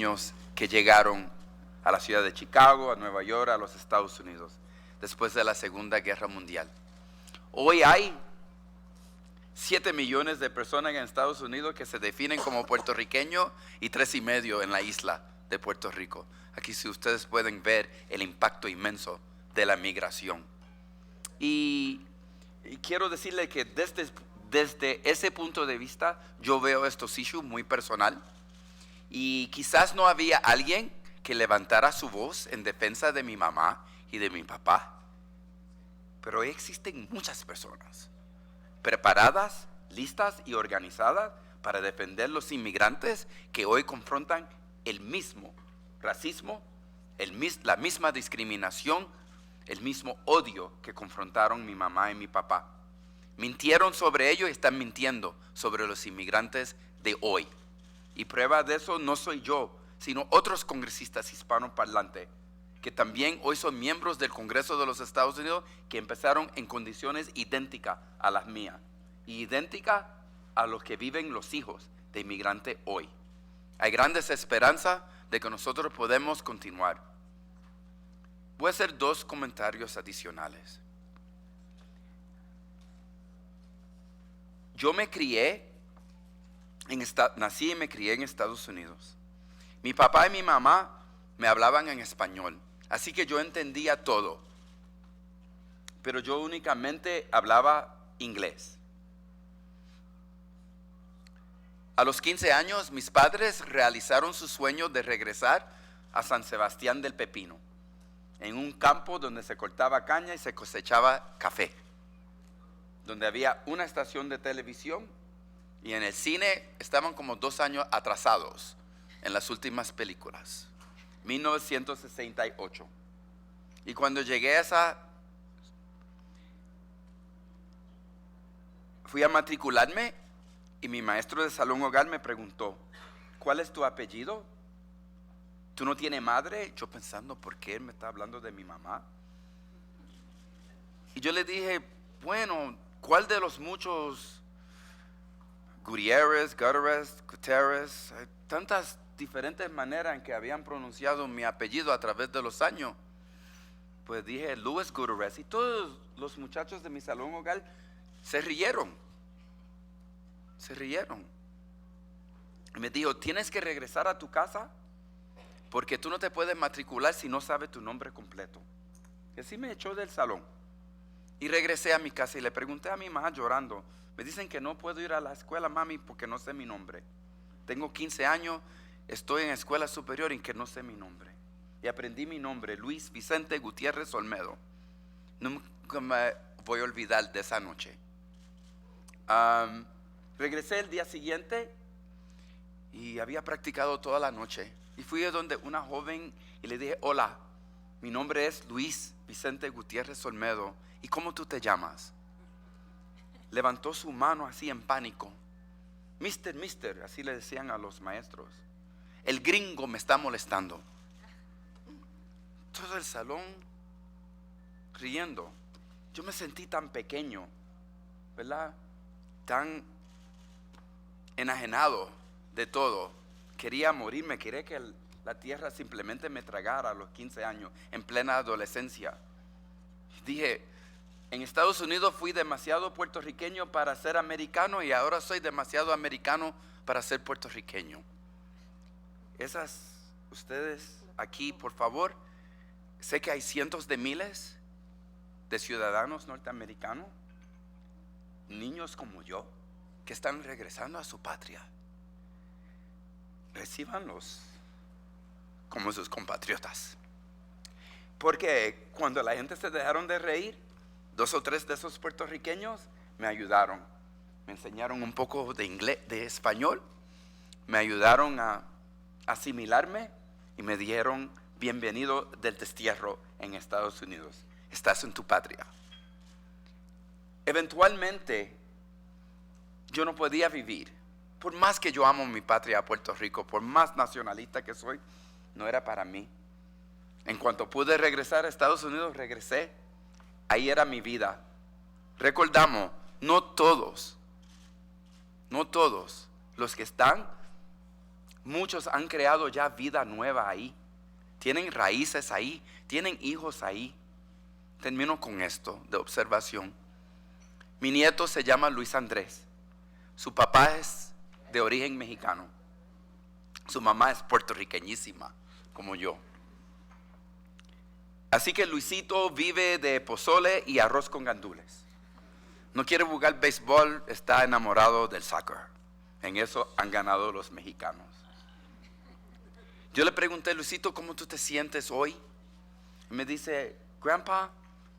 niños que llegaron a la ciudad de Chicago, a Nueva York, a los Estados Unidos, después de la Segunda Guerra Mundial. Hoy hay 7 millones de personas en Estados Unidos que se definen como puertorriqueños y 3,5 en la isla de Puerto Rico. Aquí si ustedes pueden ver el impacto inmenso de la migración. Y quiero decirle que desde ese punto de vista yo veo estos issues muy personal. Y quizás no había alguien que levantara su voz en defensa de mi mamá y de mi papá. Pero hoy existen muchas personas preparadas, listas y organizadas para defender los inmigrantes que hoy confrontan el mismo racismo, la misma discriminación, el mismo odio que confrontaron mi mamá y mi papá. Mintieron sobre ello y están mintiendo sobre los inmigrantes de hoy. Y prueba de eso no soy yo, sino otros congresistas hispanoparlantes que también hoy son miembros del Congreso de los Estados Unidos, que empezaron en condiciones idénticas a las mías y idénticas a los que viven los hijos de inmigrantes hoy. Hay grandes esperanzas de que nosotros podemos continuar. Voy a hacer 2 comentarios adicionales. Yo nací y me crié en Estados Unidos. Mi papá y mi mamá me hablaban en español, así que yo entendía todo. Pero yo únicamente hablaba inglés. A los 15 años, mis padres realizaron su sueño de regresar a San Sebastián del Pepino, en un campo donde se cortaba caña y se cosechaba café, donde había una estación de televisión y en el cine estaban como 2 años atrasados en las últimas películas. 1968. Y cuando llegué fui a matricularme y mi maestro de salón hogar me preguntó: ¿cuál es tu apellido? ¿Tú no tienes madre? Yo pensando, ¿por qué él me está hablando de mi mamá? Y yo le dije, bueno, ¿cuál de los muchos Gutierrez, hay tantas diferentes maneras en que habían pronunciado mi apellido a través de los años? Pues dije Luis Gutierrez, y todos los muchachos de mi salón hogar se rieron. Y me dijo, tienes que regresar a tu casa porque tú no te puedes matricular si no sabes tu nombre completo. Y así me echó del salón. Y regresé a mi casa y le pregunté a mi mamá llorando, me dicen que no puedo ir a la escuela, mami, porque no sé mi nombre. Tengo 15 años, estoy en escuela superior y que no sé mi nombre. Y aprendí mi nombre, Luis Vicente Gutiérrez Olmedo. Nunca me voy a olvidar de esa noche. Regresé el día siguiente y había practicado toda la noche. Y fui a donde una joven y le dije, hola, mi nombre es Luis Vicente Gutiérrez Olmedo. ¿Y cómo tú te llamas? Levantó su mano así en pánico. Mister, así le decían a los maestros. El gringo me está molestando. Todo el salón riendo. Yo me sentí tan pequeño, ¿verdad? Tan enajenado de todo. Quería morirme, quería que la tierra simplemente me tragara a los 15 años, en plena adolescencia. Dije, en Estados Unidos fui demasiado puertorriqueño para ser americano y ahora soy demasiado americano para ser puertorriqueño. Ustedes aquí, por favor, sé que hay cientos de miles de ciudadanos norteamericanos, niños como yo, que están regresando a su patria. Recíbanlos como sus compatriotas. Porque cuando la gente se dejaron de reír, 2 o 3 de esos puertorriqueños me ayudaron. Me enseñaron un poco de inglés, de español. Me ayudaron a asimilarme y me dieron bienvenido del destierro en Estados Unidos. Estás en tu patria. Eventualmente, yo no podía vivir. Por más que yo amo mi patria a Puerto Rico, por más nacionalista que soy, no era para mí. En cuanto pude regresar a Estados Unidos, regresé. Ahí era mi vida. Recordamos, no todos los que están Muchos han creado ya vida nueva ahí. Tienen raíces ahí, tienen hijos ahí. Termino con esto de observación. Mi nieto se llama Luis Andrés. Su papá es de origen mexicano. Su mamá es puertorriqueñísima, como yo. Así que Luisito vive de pozole y arroz con gandules. No quiere jugar béisbol, está enamorado del soccer. En eso han ganado los mexicanos. Yo le pregunté, Luisito, ¿cómo tú te sientes hoy? Y me dice, Grandpa,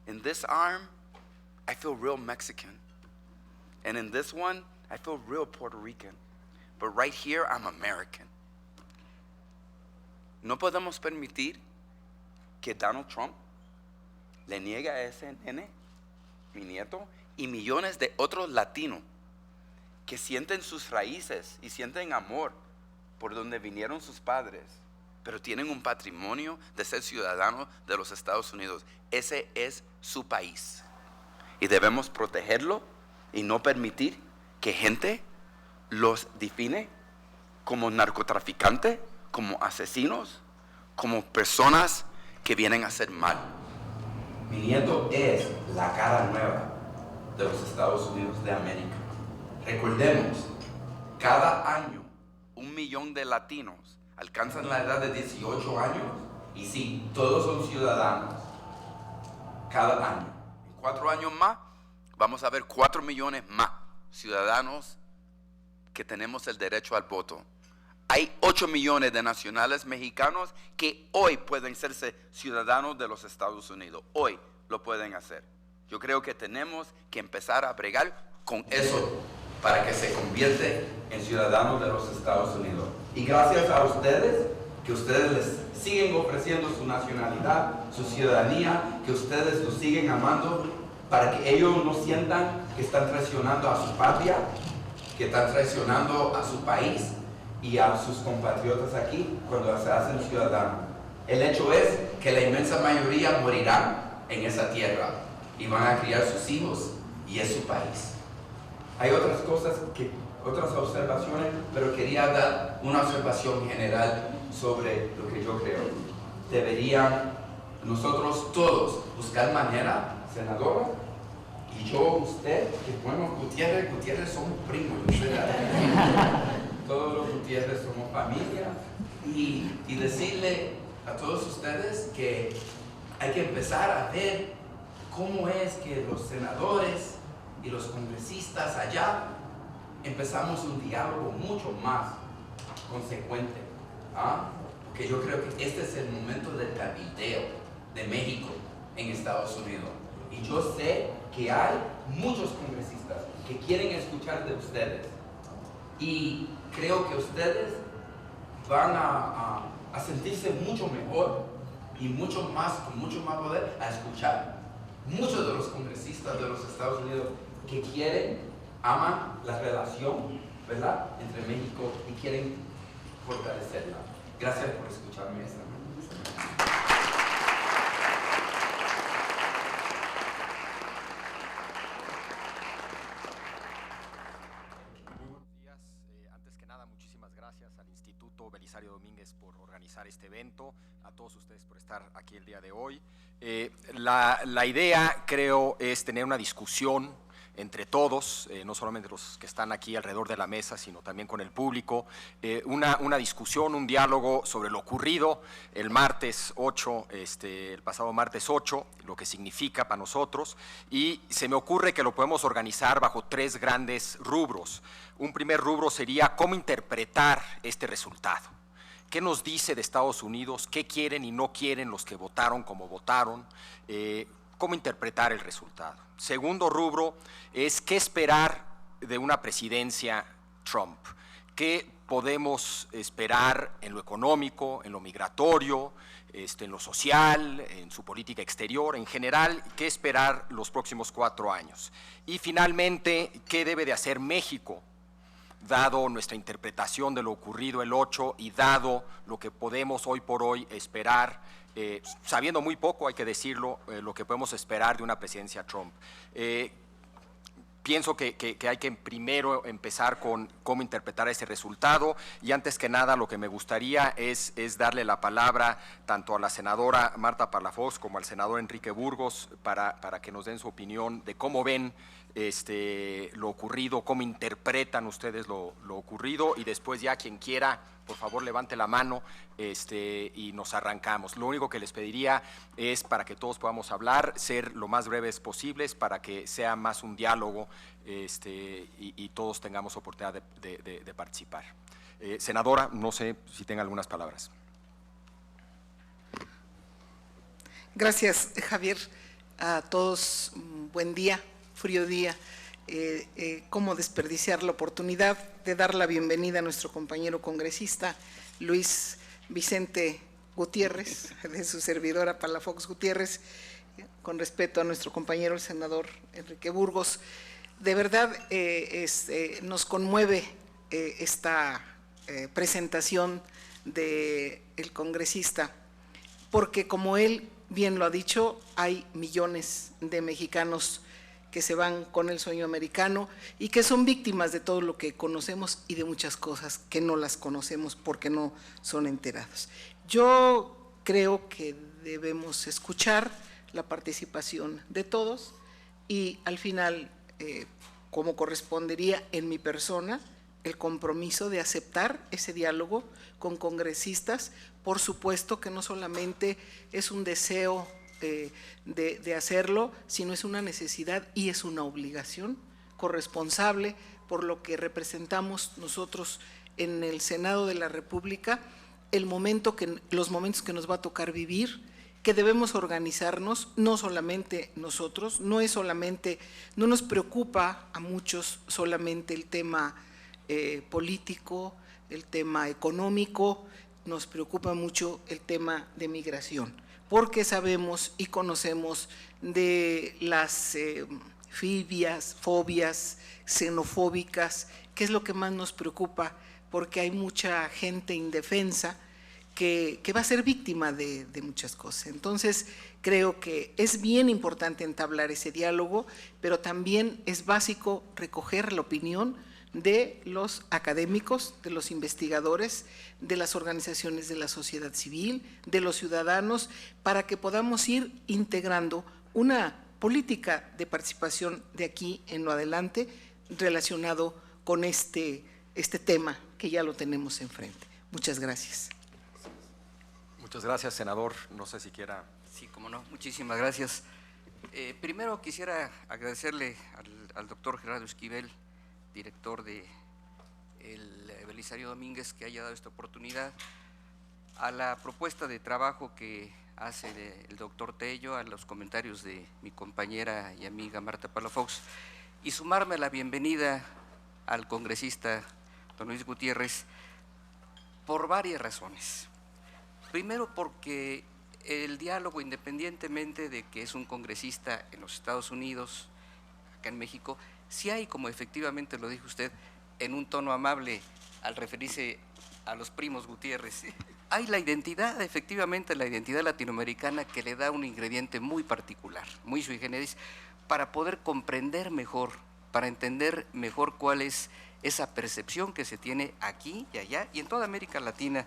in this arm, I feel real Mexican. And in this one, I feel real Puerto Rican. But right here, I'm American. No podemos permitir que Donald Trump le niegue a ese nene, mi nieto, y millones de otros latinos que sienten sus raíces y sienten amor por donde vinieron sus padres, pero tienen un patrimonio de ser ciudadanos de los Estados Unidos. Ese es su país y debemos protegerlo y no permitir que gente los define como narcotraficantes, como asesinos, como personas que vienen a hacer mal. Mi nieto es la cara nueva de los Estados Unidos de América. Recordemos, cada año 1 millón de latinos alcanzan la edad de 18 años y sí, todos son ciudadanos. Cada año. En 4 años más vamos a ver 4 millones más ciudadanos que tenemos el derecho al voto. Hay 8 millones de nacionales mexicanos que hoy pueden serse ciudadanos de los Estados Unidos. Hoy lo pueden hacer. Yo creo que tenemos que empezar a bregar con eso para que se convierten en ciudadanos de los Estados Unidos. Y gracias a ustedes, que ustedes les siguen ofreciendo su nacionalidad, su ciudadanía, que ustedes los siguen amando, para que ellos no sientan que están traicionando a su patria, que están traicionando a su país y a sus compatriotas aquí cuando se hacen ciudadanos. El hecho es que la inmensa mayoría morirán en esa tierra y van a criar sus hijos y es su país. Hay otras cosas, otras observaciones, pero quería dar una observación general sobre lo que yo creo. Deberían nosotros todos buscar manera, senadora, y yo, usted, que bueno, Gutiérrez somos primos, todos los Gutiérrez somos familia, y decirle a todos ustedes que hay que empezar a ver cómo es que los senadores y los congresistas allá empezamos un diálogo mucho más consecuente. Porque yo creo que este es el momento del cabildeo de México en Estados Unidos. Y yo sé que hay muchos congresistas que quieren escuchar de ustedes. Y creo que ustedes van a sentirse mucho mejor y con mucho más poder a escuchar. Muchos de los congresistas de los Estados Unidos que aman la relación, ¿verdad?, entre México y quieren fortalecerla. Gracias por escucharme esta noche. Belisario Domínguez por organizar este evento, a todos ustedes por estar aquí el día de hoy. La idea, creo, es tener una discusión entre todos, no solamente los que están aquí alrededor de la mesa, sino también con el público, una discusión, un diálogo sobre lo ocurrido el martes 8, el pasado martes 8, lo que significa para nosotros, y se me ocurre que lo podemos organizar bajo 3 grandes rubros. Un primer rubro sería cómo interpretar este resultado. ¿Qué nos dice de Estados Unidos? ¿Qué quieren y no quieren los que votaron como votaron? ¿Cómo interpretar el resultado? Segundo rubro es qué esperar de una presidencia Trump. ¿Qué podemos esperar en lo económico, en lo migratorio, en lo social, en su política exterior, en general? ¿Qué esperar los próximos 4 años? Y finalmente, ¿qué debe de hacer México, dado nuestra interpretación de lo ocurrido el 8 y dado lo que podemos hoy por hoy esperar, sabiendo muy poco, hay que decirlo, lo que podemos esperar de una presidencia Trump? Pienso que hay que primero empezar con cómo interpretar ese resultado, y antes que nada lo que me gustaría es darle la palabra tanto a la senadora Marta Palafox como al senador Enrique Burgos para que nos den su opinión de cómo ven lo ocurrido, cómo interpretan ustedes lo ocurrido, y después ya quien quiera, por favor levante la mano y nos arrancamos. Lo único que les pediría es, para que todos podamos hablar, ser lo más breves posibles para que sea más un diálogo y todos tengamos oportunidad de participar. Senadora, no sé si tenga algunas palabras. Gracias, Javier. A todos, buen día, frío día. Cómo desperdiciar la oportunidad de dar la bienvenida a nuestro compañero congresista Luis Vicente Gutiérrez, de su servidora Palafox Gutiérrez, con respeto a nuestro compañero el senador Enrique Burgos. De verdad nos conmueve esta presentación del congresista, porque como él bien lo ha dicho, hay millones de mexicanos que se van con el sueño americano y que son víctimas de todo lo que conocemos y de muchas cosas que no las conocemos porque no son enterados. Yo creo que debemos escuchar la participación de todos y al final, como correspondería en mi persona, el compromiso de aceptar ese diálogo con congresistas. Por supuesto que no solamente es un deseo de hacerlo, sino es una necesidad y es una obligación corresponsable por lo que representamos nosotros en el Senado de la República, los momentos que nos va a tocar vivir, que debemos organizarnos, no solamente nosotros, no nos preocupa a muchos solamente el tema político, el tema económico, nos preocupa mucho el tema de migración, porque sabemos y conocemos de las fobias xenofóbicas, que es lo que más nos preocupa, porque hay mucha gente indefensa que va a ser víctima de muchas cosas. Entonces, creo que es bien importante entablar ese diálogo, pero también es básico recoger la opinión de los académicos, de los investigadores, de las organizaciones de la sociedad civil, de los ciudadanos, para que podamos ir integrando una política de participación de aquí en lo adelante relacionado con este tema que ya lo tenemos enfrente. Muchas gracias. Muchas gracias, senador. No sé si quiera. Sí, cómo no. Muchísimas gracias. Primero quisiera agradecerle al doctor Gerardo Esquivel, director de Belisario Domínguez, que haya dado esta oportunidad, a la propuesta de trabajo que hace el doctor Tello, a los comentarios de mi compañera y amiga Marta Palafox, y sumarme a la bienvenida al congresista don Luis Gutiérrez por varias razones. Primero, porque el diálogo, independientemente de que es un congresista en los Estados Unidos, acá en México, sí hay, como efectivamente lo dijo usted, en un tono amable al referirse a los primos Gutiérrez, hay la identidad, efectivamente la identidad latinoamericana, que le da un ingrediente muy particular, muy sui generis, para poder comprender mejor, para entender mejor cuál es esa percepción que se tiene aquí y allá y en toda América Latina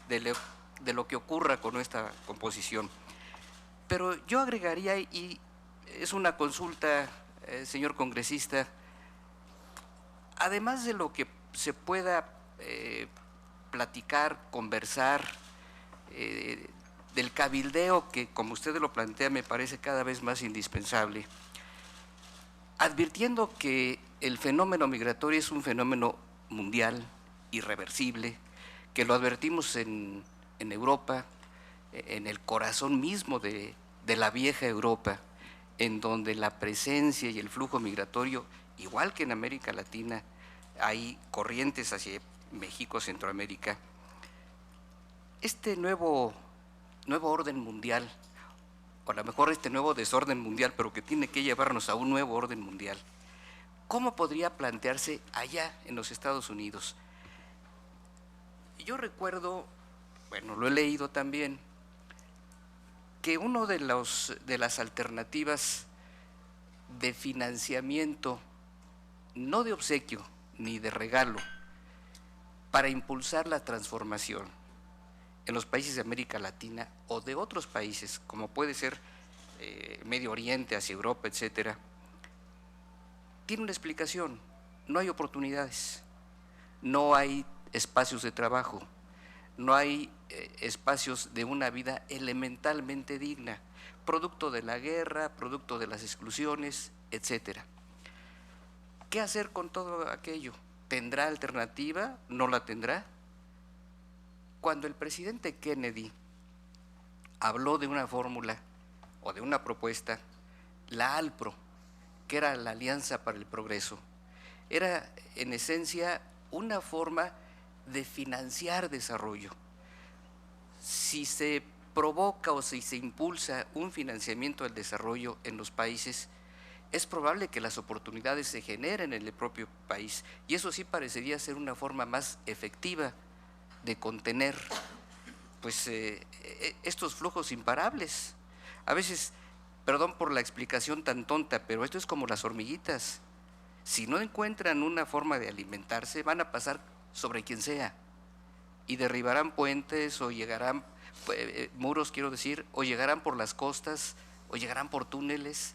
de lo que ocurra con nuestra composición. Pero yo agregaría, y es una consulta, señor congresista, además de lo que se pueda platicar, conversar, del cabildeo que, como usted lo plantea, me parece cada vez más indispensable, advirtiendo que el fenómeno migratorio es un fenómeno mundial, irreversible, que lo advertimos en Europa, en el corazón mismo de la vieja Europa, en donde la presencia y el flujo migratorio, igual que en América Latina, hay corrientes hacia México, Centroamérica. Este nuevo orden mundial, o a lo mejor este nuevo desorden mundial, pero que tiene que llevarnos a un nuevo orden mundial, ¿cómo podría plantearse allá en los Estados Unidos? Yo recuerdo, bueno, lo he leído también, que uno de las alternativas de financiamiento no de obsequio ni de regalo, para impulsar la transformación en los países de América Latina o de otros países, como puede ser Medio Oriente, hacia Europa, etcétera, tiene una explicación. No hay oportunidades, no hay espacios de trabajo, no hay espacios de una vida elementalmente digna, producto de la guerra, producto de las exclusiones, etcétera. ¿Qué hacer con todo aquello? ¿Tendrá alternativa? ¿No la tendrá? Cuando el presidente Kennedy habló de una fórmula o de una propuesta, la ALPRO, que era la Alianza para el Progreso, era en esencia una forma de financiar desarrollo. Si se provoca o si se impulsa un financiamiento del desarrollo en los países, es probable que las oportunidades se generen en el propio país, y eso sí parecería ser una forma más efectiva de contener pues, estos flujos imparables. A veces, perdón por la explicación tan tonta, pero esto es como las hormiguitas. Si no encuentran una forma de alimentarse, van a pasar sobre quien sea y derribarán puentes o llegarán, muros quiero decir, o llegarán por las costas o llegarán por túneles,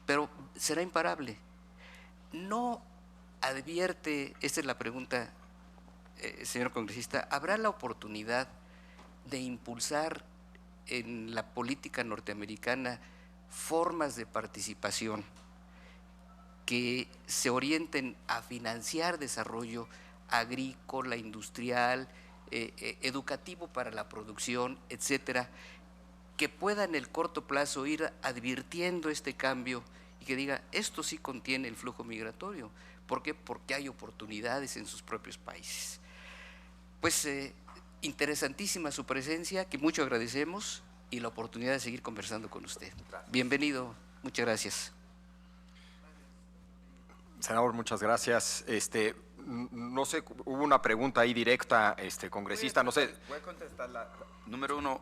pero será imparable. No advierte, esta es la pregunta, señor congresista, ¿habrá la oportunidad de impulsar en la política norteamericana formas de participación que se orienten a financiar desarrollo agrícola, industrial, educativo para la producción, etcétera, que pueda en el corto plazo ir advirtiendo este cambio y que diga, esto sí contiene el flujo migratorio? ¿Por qué? Porque hay oportunidades en sus propios países. Pues interesantísima su presencia, que mucho agradecemos, y la oportunidad de seguir conversando con usted. Bienvenido, muchas gracias. Senador, muchas gracias. No sé, hubo una pregunta ahí directa, congresista, no sé. Voy a contestar número uno,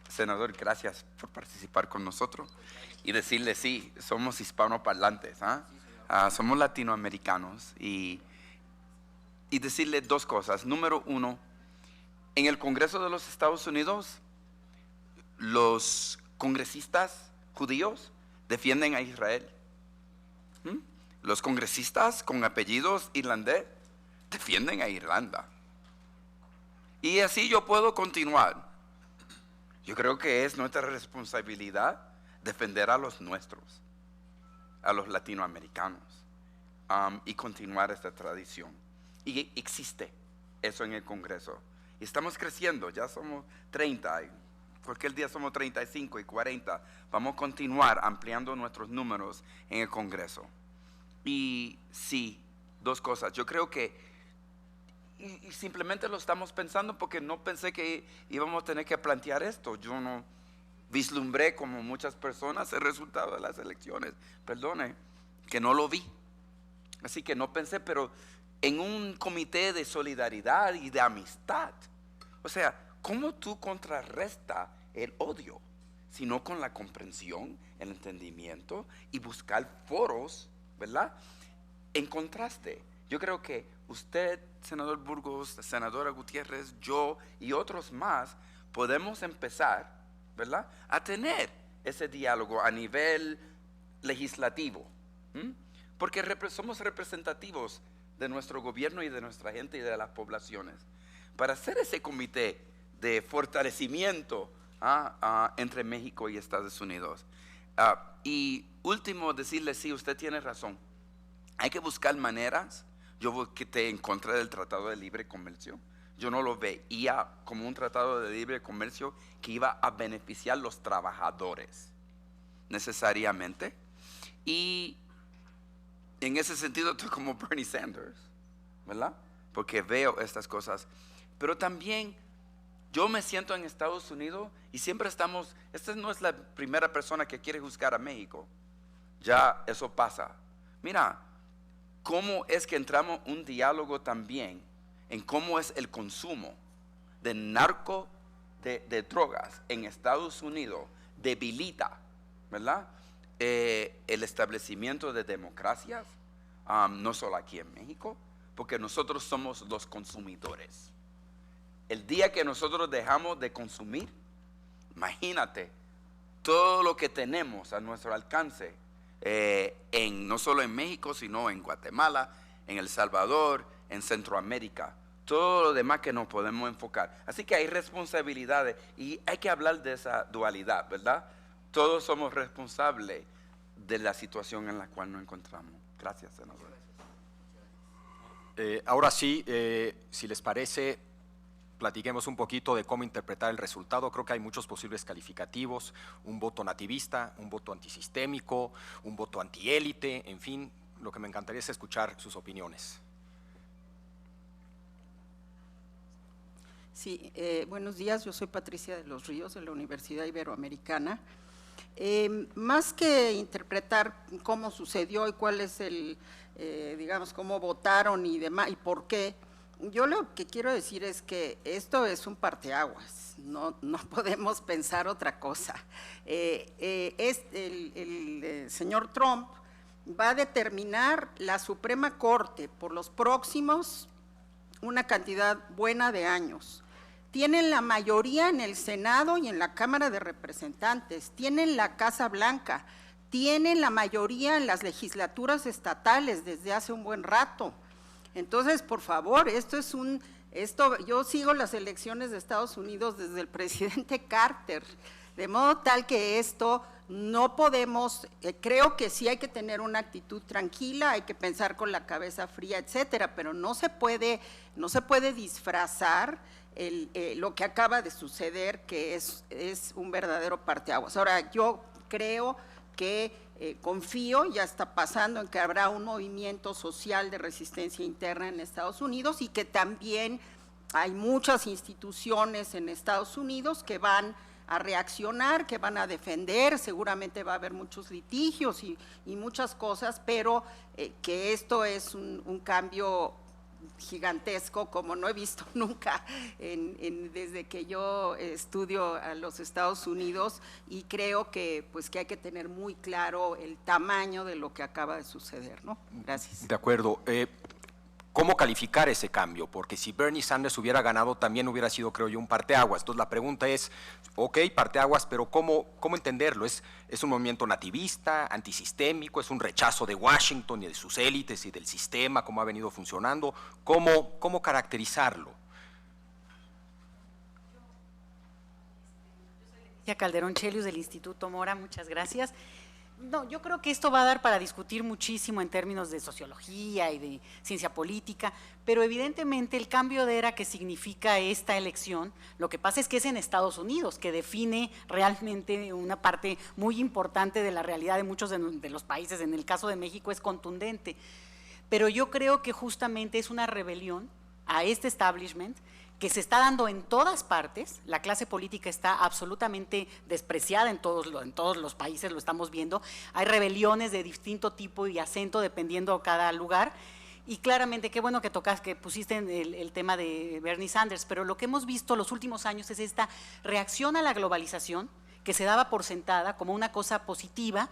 senador, gracias por participar con nosotros y decirle sí, somos hispanoparlantes, somos latinoamericanos y decirle dos cosas. Número uno, en el Congreso de los Estados Unidos, los congresistas judíos defienden a Israel. Los congresistas con apellidos irlandés defienden a Irlanda. Y así yo puedo continuar. Yo creo que es nuestra responsabilidad defender a los nuestros, a los latinoamericanos, y continuar esta tradición. Y existe eso en el Congreso. Y estamos creciendo, ya somos 30, cualquier día somos 35 y 40. Vamos a continuar ampliando nuestros números en el Congreso. Y sí, dos cosas. Yo creo que y simplemente lo estamos pensando porque no pensé que íbamos a tener que plantear esto. Yo no vislumbré, como muchas personas, el resultado de las elecciones. Perdone, que no lo vi. Así que no pensé, pero en un comité de solidaridad y de amistad. O sea, ¿cómo tú contrarrestas el odio? Sino con la comprensión, el entendimiento y buscar foros, ¿verdad? En contraste, yo creo que usted, senador Burgos, senadora Gutiérrez, yo y otros más podemos empezar, ¿verdad?, a tener ese diálogo a nivel legislativo, porque somos representativos de nuestro gobierno y de nuestra gente y de las poblaciones, para hacer ese comité de fortalecimiento entre México y Estados Unidos. Y último, decirle, sí, usted tiene razón. Hay que buscar maneras. Yo te en contra del Tratado de Libre Comercio. Yo no lo veía como un tratado de libre comercio que iba a beneficiar a los trabajadores necesariamente. Y en ese sentido estoy como Bernie Sanders, ¿verdad? Porque veo estas cosas. Pero también yo me siento en Estados Unidos y siempre estamos, esta no es la primera persona que quiere juzgar a México. Ya eso pasa. Mira, ¿cómo es que entramos un diálogo también en cómo es el consumo de de drogas en Estados Unidos debilita, ¿verdad?, el establecimiento de democracias, no solo aquí en México, porque nosotros somos los consumidores. El día que nosotros dejamos de consumir, imagínate todo lo que tenemos a nuestro alcance, no solo en México, sino en Guatemala, en El Salvador, en Centroamérica, todo lo demás que nos podemos enfocar. Así que hay responsabilidades y hay que hablar de esa dualidad, ¿verdad? Todos somos responsables de la situación en la cual nos encontramos. Gracias, senador. Ahora sí, si les parece, platiquemos un poquito de cómo interpretar el resultado. Creo que hay muchos posibles calificativos: un voto nativista, un voto antisistémico, un voto antiélite, en fin, lo que me encantaría es escuchar sus opiniones. Sí, buenos días, yo soy Patricia de los Ríos, de la Universidad Iberoamericana. Más que interpretar cómo sucedió y cuál es digamos, cómo votaron y demás, y por qué, yo lo que quiero decir es que esto es un parteaguas, no podemos pensar otra cosa. El señor Trump va a determinar la Suprema Corte por los próximos una cantidad buena de años. Tienen la mayoría en el Senado y en la Cámara de Representantes, tienen la Casa Blanca, tienen la mayoría en las legislaturas estatales desde hace un buen rato. Entonces, por favor, yo sigo las elecciones de Estados Unidos desde el presidente Carter, de modo tal que esto no podemos, creo que sí hay que tener una actitud tranquila, hay que pensar con la cabeza fría, etcétera, pero no se puede disfrazar lo que acaba de suceder, que es un verdadero parteaguas. Ahora, yo creo que confío, ya está pasando, en que habrá un movimiento social de resistencia interna en Estados Unidos y que también hay muchas instituciones en Estados Unidos que van a reaccionar, que van a defender, seguramente va a haber muchos litigios y muchas cosas, pero que esto es un cambio gigantesco como no he visto nunca desde que yo estudio a los Estados Unidos, y creo que que hay que tener muy claro el tamaño de lo que acaba de suceder, ¿no? Gracias. De acuerdo. ¿Cómo calificar ese cambio? Porque si Bernie Sanders hubiera ganado, también hubiera sido, creo yo, un parteaguas. Entonces la pregunta es, ok, parteaguas, pero ¿cómo entenderlo? ¿Es un movimiento nativista, antisistémico? ¿Es un rechazo de Washington y de sus élites y del sistema, cómo ha venido funcionando? ¿Cómo caracterizarlo? Leticia Calderón Chelius, del Instituto Mora, muchas gracias. No, yo creo que esto va a dar para discutir muchísimo en términos de sociología y de ciencia política, pero evidentemente el cambio de era que significa esta elección, lo que pasa es que es en Estados Unidos, que define realmente una parte muy importante de la realidad de muchos de los países. En el caso de México es contundente, pero yo creo que justamente es una rebelión a este establishment que se está dando en todas partes. La clase política está absolutamente despreciada en todos los países, lo estamos viendo. Hay rebeliones de distinto tipo y acento dependiendo de cada lugar. Y claramente, qué bueno que pusiste el tema de Bernie Sanders, pero lo que hemos visto los últimos años es esta reacción a la globalización, que se daba por sentada como una cosa positiva,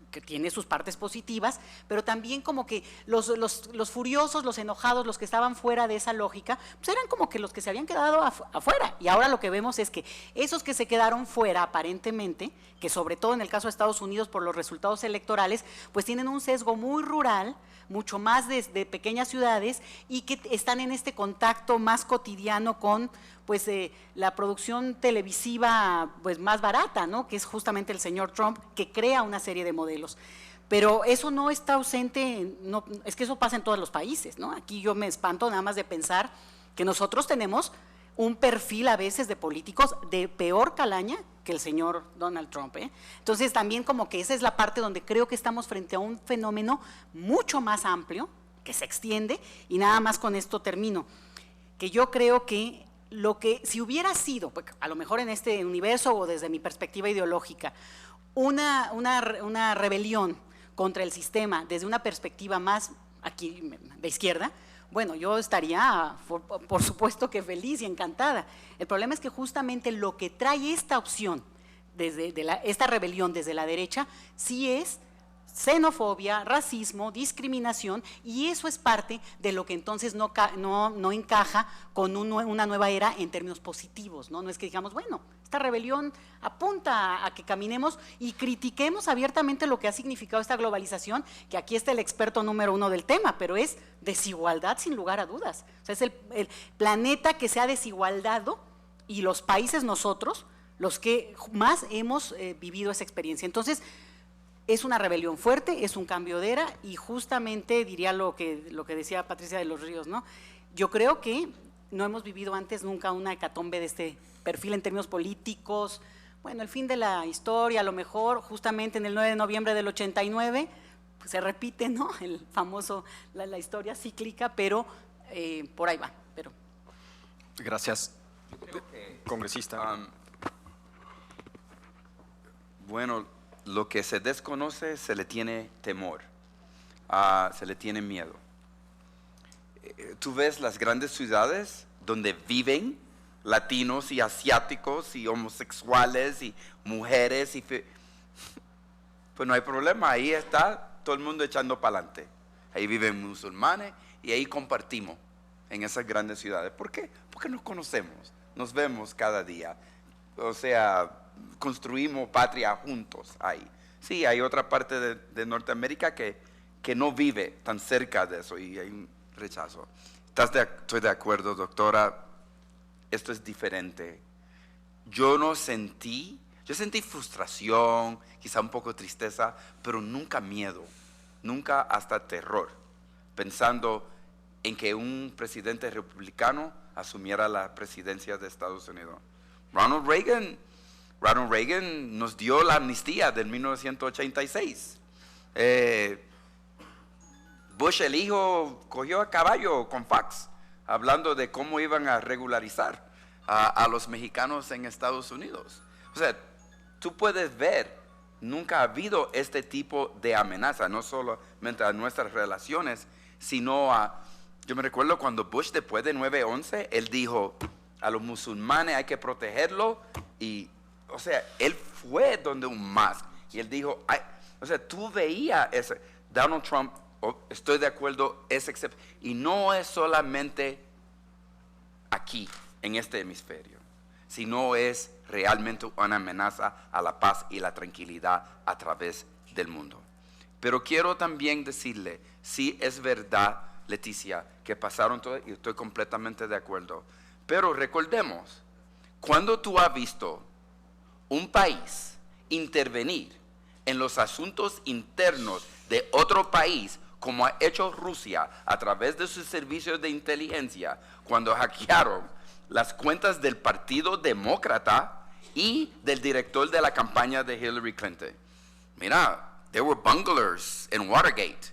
que tiene sus partes positivas, pero también como que los furiosos, los enojados, los que estaban fuera de esa lógica, pues eran como que los que se habían quedado afuera. Y ahora lo que vemos es que esos que se quedaron fuera aparentemente, que sobre todo en el caso de Estados Unidos por los resultados electorales, pues tienen un sesgo muy rural, mucho más de pequeñas ciudades, y que están en este contacto más cotidiano con la producción televisiva más barata, ¿no? Que es justamente el señor Trump, que crea una serie de modelos. Pero eso no está ausente, es que eso pasa en todos los países, ¿no? Aquí yo me espanto nada más de pensar que nosotros tenemos un perfil a veces de políticos de peor calaña que el señor Donald Trump, ¿eh? Entonces también como que esa es la parte donde creo que estamos frente a un fenómeno mucho más amplio, que se extiende, y nada más con esto termino, que yo creo que si hubiera sido, a lo mejor en este universo o desde mi perspectiva ideológica, una rebelión contra el sistema desde una perspectiva más aquí de izquierda, bueno, yo estaría, por supuesto que feliz y encantada. El problema es que justamente lo que trae esta opción, esta rebelión desde la derecha, sí es xenofobia, racismo, discriminación, y eso es parte de lo que entonces no encaja con una nueva era en términos positivos, ¿no? No es que digamos, bueno, esta rebelión apunta a que caminemos y critiquemos abiertamente lo que ha significado esta globalización, que aquí está el experto número 1 del tema, pero es desigualdad sin lugar a dudas. O sea, es el planeta que se ha desigualdado y los países nosotros, los que más hemos vivido esa experiencia. Entonces, es una rebelión fuerte, es un cambio de era y justamente diría lo que decía Patricia de los Ríos, ¿no? Yo creo que no hemos vivido antes nunca una hecatombe de este perfil en términos políticos. Bueno, el fin de la historia, a lo mejor justamente en el 9 de noviembre del 89, pues se repite, ¿no? El famoso, la historia cíclica, pero por ahí va. Pero. Gracias, congresista. Bueno, lo que se desconoce se le tiene temor, se le tiene miedo. Tú ves las grandes ciudades donde viven latinos y asiáticos y homosexuales y mujeres, pues no hay problema, ahí está todo el mundo echando para adelante. Ahí viven musulmanes y ahí compartimos en esas grandes ciudades. ¿Por qué? Porque nos conocemos, nos vemos cada día. O sea, construimos patria juntos ahí. Sí, hay otra parte de Norteamérica que no vive tan cerca de eso y hay un rechazo. Estoy de acuerdo, doctora, esto es diferente. Yo sentí frustración, quizá un poco tristeza, pero nunca miedo, nunca hasta terror, pensando en que un presidente republicano asumiera la presidencia de Estados Unidos. Ronald Reagan nos dio la amnistía del 1986. Bush el hijo cogió a caballo con Fox, hablando de cómo iban a regularizar a los mexicanos en Estados Unidos. O sea, tú puedes ver, nunca ha habido este tipo de amenaza, no solamente a nuestras relaciones, sino yo me recuerdo cuando Bush después de 9/11, él dijo, a los musulmanes hay que protegerlos y, o sea, él fue donde un Musk y él dijo, o sea, tú veías ese, Donald Trump, estoy de acuerdo, y no es solamente aquí, en este hemisferio, sino es realmente una amenaza a la paz y la tranquilidad a través del mundo. Pero quiero también decirle, sí es verdad, Leticia, que pasaron todo, y estoy completamente de acuerdo, pero recordemos, cuando tú has visto un país intervenir en los asuntos internos de otro país, como ha hecho Rusia a través de sus servicios de inteligencia, cuando hackearon las cuentas del Partido Demócrata y del director de la campaña de Hillary Clinton. Mira, there were bunglers in Watergate,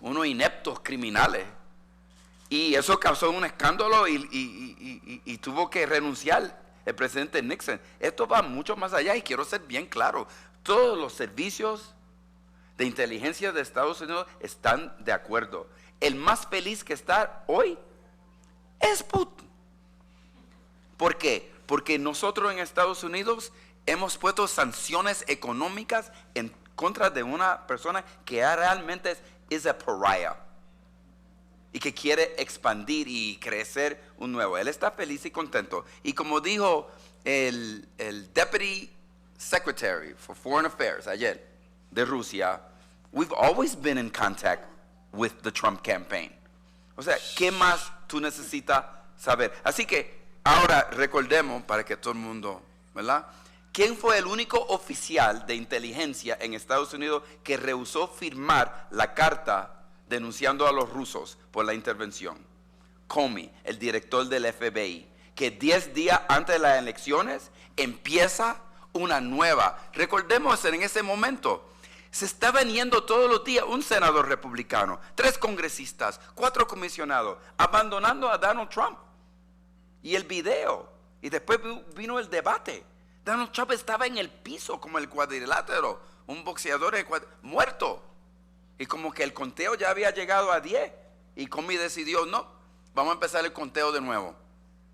unos ineptos criminales, y eso causó un escándalo y tuvo que renunciar el presidente Nixon. Esto va mucho más allá y quiero ser bien claro, todos los servicios de inteligencia de Estados Unidos están de acuerdo. El más feliz que está hoy es Putin. ¿Por qué? Porque nosotros en Estados Unidos hemos puesto sanciones económicas en contra de una persona que realmente es a pariah y que quiere expandir y crecer un nuevo. Él está feliz y contento. Y como dijo el Deputy Secretary for Foreign Affairs ayer de Rusia, we've always been in contact with the Trump campaign. O sea, ¿qué más tú necesitas saber? Así que ahora recordemos, para que todo el mundo, ¿verdad? ¿Quién fue el único oficial de inteligencia en Estados Unidos que rehusó firmar la carta denunciando a los rusos por la intervención? Comey, el director del FBI, que 10 días antes de las elecciones empieza una nueva. Recordemos en ese momento, se estaban yendo todos los días un senador republicano, 3 congresistas, 4 comisionados, abandonando a Donald Trump. Y el video, y después vino el debate. Donald Trump estaba en el piso como el cuadrilátero, un boxeador muerto. Y como que el conteo ya había llegado a 10. Y Comey decidió, no, vamos a empezar el conteo de nuevo.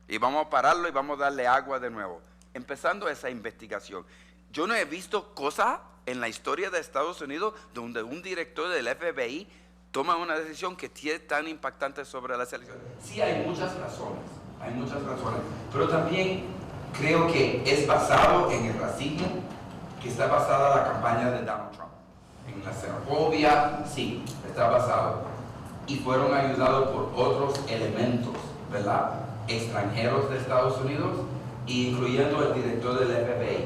Y vamos a pararlo y vamos a darle agua de nuevo. Empezando esa investigación. yo no he visto cosa en la historia de Estados Unidos donde un director del FBI toma una decisión que tiene tan impactante sobre la selección. Sí, hay muchas razones, pero también creo que es basado en el racismo, que está basada la campaña de Donald Trump. En la xenofobia, sí, está basado. Y fueron ayudados por otros elementos, ¿verdad? Extranjeros de Estados Unidos, incluyendo el director del FBI.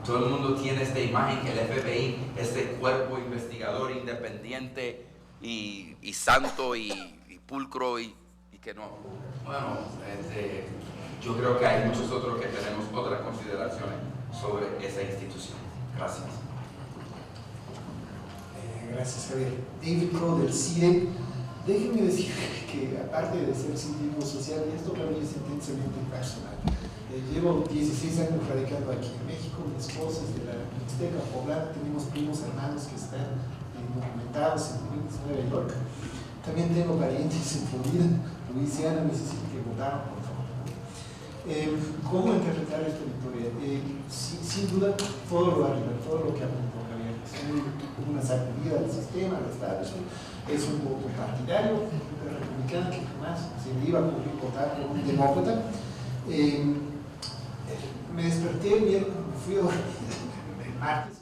Todo el mundo tiene esta imagen que el FBI es este cuerpo investigador independiente y santo y pulcro y que no. Bueno, yo creo que hay muchos otros que tenemos otras consideraciones sobre esa institución. Gracias. Gracias, Javier. David Coe del CIDE. Déjenme decir que aparte de ser científico social, esto para mí es intensamente personal. Llevo 16 años radicando aquí en México, mi esposa es de la Mixteca Poblana, tenemos primos hermanos que están documentados en Queens, Nueva York. También tengo parientes en Florida, Luisiana, Mississippi, que votaron por favor. ¿Cómo interpretar esta victoria? Sin duda, todo lo que apuntó Javier, es una sacudida del sistema, del establishment, es un voto partidario, un republicano que jamás se le iba a ocurrir votar por un demócrata. Me desperté el miércoles, fui a dormir el martes,